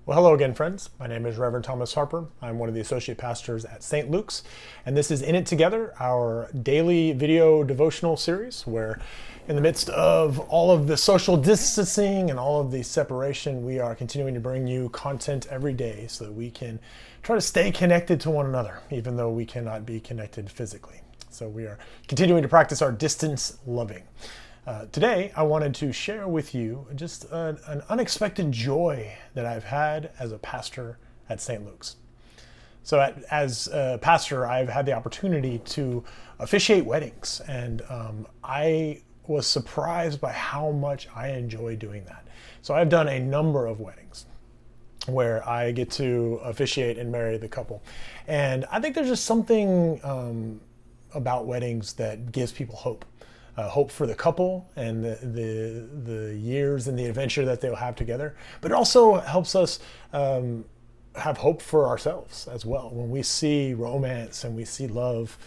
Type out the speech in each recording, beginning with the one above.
Well, hello again, friends. My name is Reverend Thomas Harper. I'm one of the associate pastors at St. Luke's, and this is In It Together, our daily video devotional series, where in the midst of all of the social distancing and all of the separation, we are continuing to bring you content every day so that we can try to stay connected to one another, even though we cannot be connected physically. So we are continuing to practice our distance loving. Today, I wanted to share with you just an unexpected joy that I've had as a pastor at St. Luke's. So as a pastor, I've had the opportunity to officiate weddings, and I was surprised by how much I enjoy doing that. So I've done a number of weddings where I get to officiate and marry the couple. And I think there's just something about weddings that gives people hope. Hope for the couple and the years and the adventure that they'll have together, but it also helps us have hope for ourselves as well. When we see romance and we see love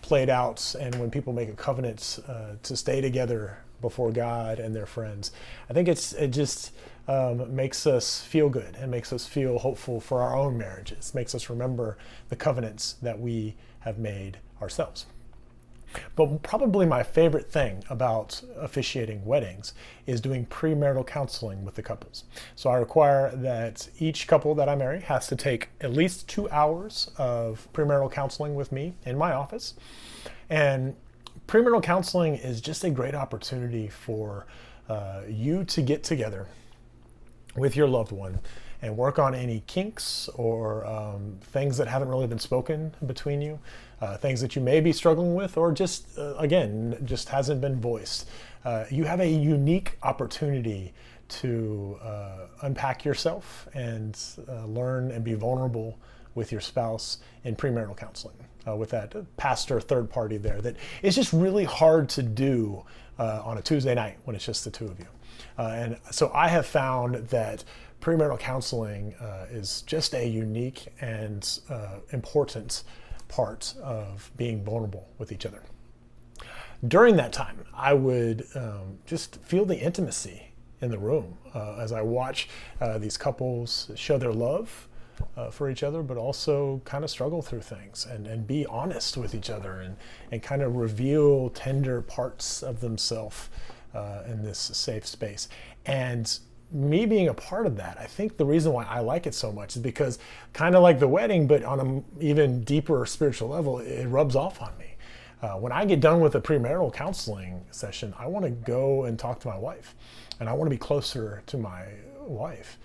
played out, and when people make a covenant to stay together before God and their friends, I think it just makes us feel good and makes us feel hopeful for our own marriages, makes us remember the covenants that we have made ourselves. But probably my favorite thing about officiating weddings is doing premarital counseling with the couples. So I require that each couple that I marry has to take at least 2 hours of premarital counseling with me in my office. And premarital counseling is just a great opportunity for you to get together with your loved one and work on any kinks or things that haven't really been spoken between you, things that you may be struggling with, or just, again, just hasn't been voiced. You have a unique opportunity to unpack yourself and learn and be vulnerable with your spouse in premarital counseling with that pastor third party there. That it's just really hard to do on a Tuesday night when it's just the two of you. And so I have found that premarital counseling is just a unique and important part of being vulnerable with each other. During that time, I would just feel the intimacy in the room as I watch these couples show their love for each other, but also kind of struggle through things and be honest with each other and kind of reveal tender parts of themselves in this safe space. And me being a part of that, I think the reason why I like it so much is because, kind of like the wedding, but on an even deeper spiritual level, it rubs off on me. When I get done with a premarital counseling session, I want to go and talk to my wife, and I want to be closer to my wife.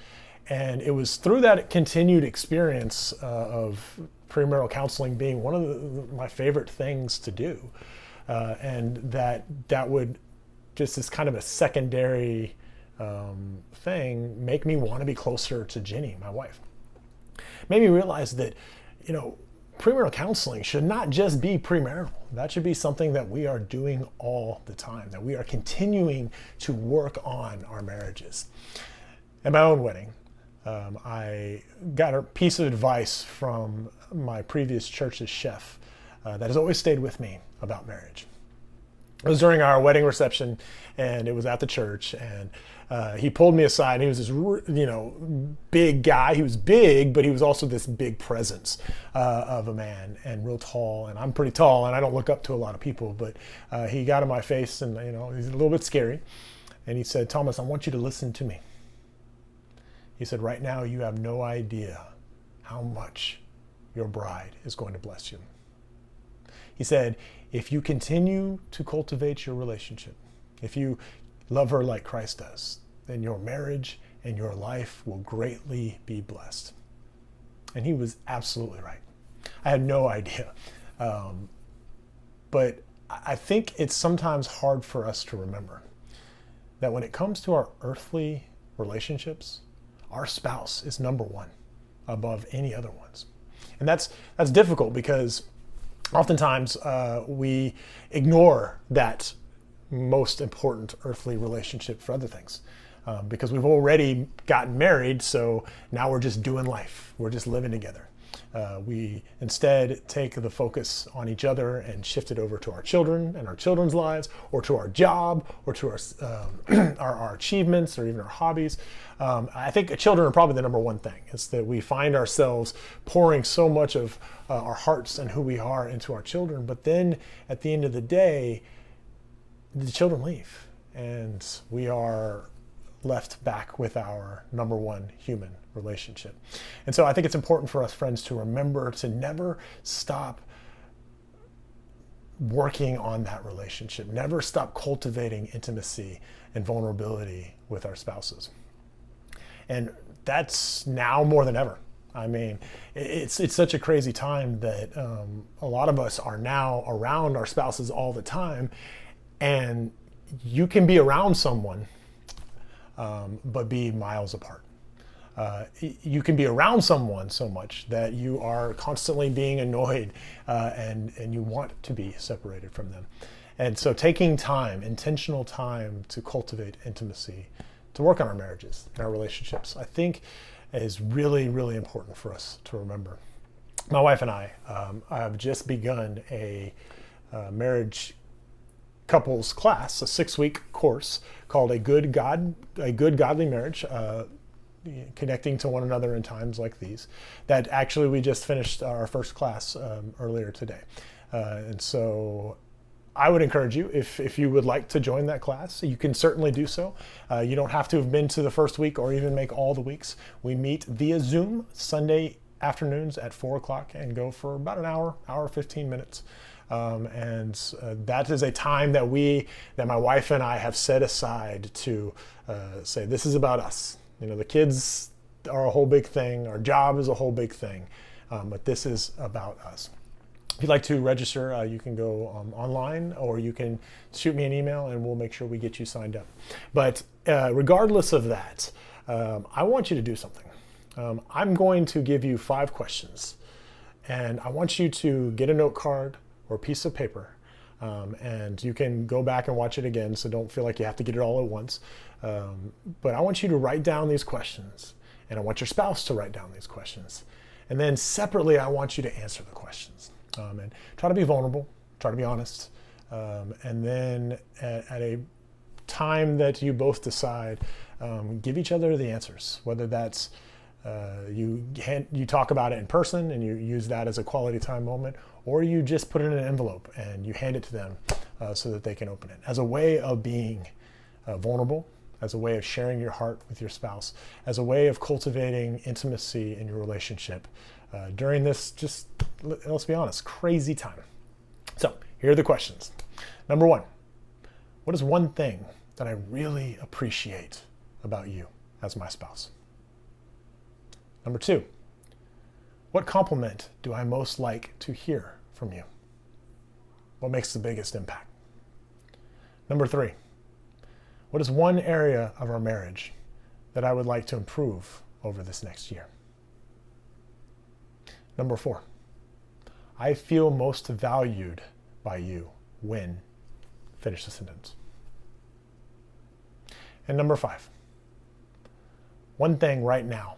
And it was through that continued experience of premarital counseling being one of my favorite things to do, and that would just as kind of a secondary thing make me want to be closer to Jenny, my wife. Made me realize that, premarital counseling should not just be premarital. That should be something that we are doing all the time, that we are continuing to work on our marriages. At my own wedding, I got a piece of advice from my previous church's chef that has always stayed with me about marriage. It was during our wedding reception, and it was at the church, and he pulled me aside, and he was this, big guy. He was big, but he was also this big presence of a man, and real tall, and I'm pretty tall, and I don't look up to a lot of people, but he got in my face, and, he's a little bit scary, and he said, "Thomas, I want you to listen to me." He said, "Right now, you have no idea how much your bride is going to bless you." He said, "If you continue to cultivate your relationship, if you love her like Christ does, then your marriage and your life will greatly be blessed." And he was absolutely right. I had no idea. But I think it's sometimes hard for us to remember that when it comes to our earthly relationships, our spouse is number one above any other ones. And that's difficult because oftentimes we ignore that most important earthly relationship for other things because we've already gotten married, so now we're just doing life. We're just living together. We instead take the focus on each other and shift it over to our children and our children's lives, or to our job, or to our achievements, or even our hobbies. I think children are probably the number one thing. It's that we find ourselves pouring so much of our hearts and who we are into our children, but then at the end of the day, the children leave, and we are left back with our number one human relationship. And so I think it's important for us, friends, to remember to never stop working on that relationship, never stop cultivating intimacy and vulnerability with our spouses. And that's now more than ever. I mean, it's such a crazy time that a lot of us are now around our spouses all the time, and you can be around someone but be miles apart. You can be around someone so much that you are constantly being annoyed and you want to be separated from them. And so taking time, intentional time to cultivate intimacy, to work on our marriages and our relationships, I think is really, really important for us to remember. My wife and I have just begun a marriage couples class, a 6-week course called A Good Godly Marriage, connecting to one another in times like these, that actually we just finished our first class earlier today. And so I would encourage you, if you would like to join that class, you can certainly do so. You don't have to have been to the first week or even make all the weeks. We meet via Zoom Sunday afternoons at 4 o'clock and go for about an hour 15 minutes. That is a time that my wife and I have set aside to say, this is about us. You know, the kids are a whole big thing. Our job is a whole big thing. But this is about us. If you'd like to register, you can go online, or you can shoot me an email and we'll make sure we get you signed up. But regardless of that, I want you to do something. I'm going to give you 5 questions, and I want you to get a note card or a piece of paper, and you can go back and watch it again, so don't feel like you have to get it all at once. But I want you to write down these questions, and I want your spouse to write down these questions. And then separately, I want you to answer the questions. And try to be vulnerable, try to be honest. And then at a time that you both decide, give each other the answers, whether that's you talk about it in person and you use that as a quality time moment, or you just put it in an envelope and you hand it to them so that they can open it, as a way of being vulnerable, as a way of sharing your heart with your spouse, as a way of cultivating intimacy in your relationship during this, just, let's be honest, crazy time. So here are the questions. Number 1, what is one thing that I really appreciate about you as my spouse? Number 2, what compliment do I most like to hear from you? What makes the biggest impact? Number 3, what is one area of our marriage that I would like to improve over this next year? Number 4, I feel most valued by you when, finish the sentence. And number 5, one thing right now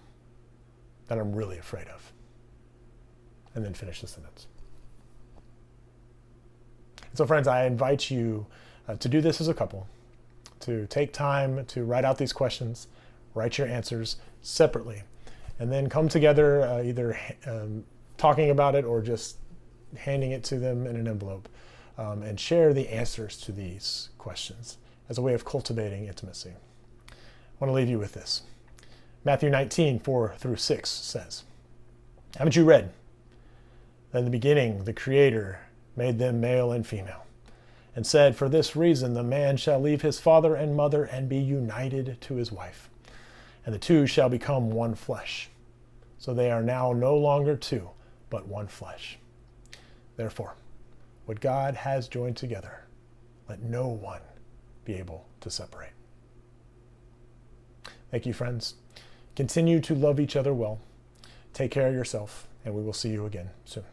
that I'm really afraid of, and then finish the sentence. So friends, I invite you to do this as a couple, to take time to write out these questions, write your answers separately, and then come together either talking about it or just handing it to them in an envelope, and share the answers to these questions as a way of cultivating intimacy. I want to leave you with this. Matthew 19:4-6 says, haven't you read that in the beginning the Creator made them male and female, and said, for this reason the man shall leave his father and mother and be united to his wife, and the two shall become one flesh. So they are now no longer two, but one flesh. Therefore, what God has joined together, let no one be able to separate. Thank you, friends. Continue to love each other well. Take care of yourself, and we will see you again soon.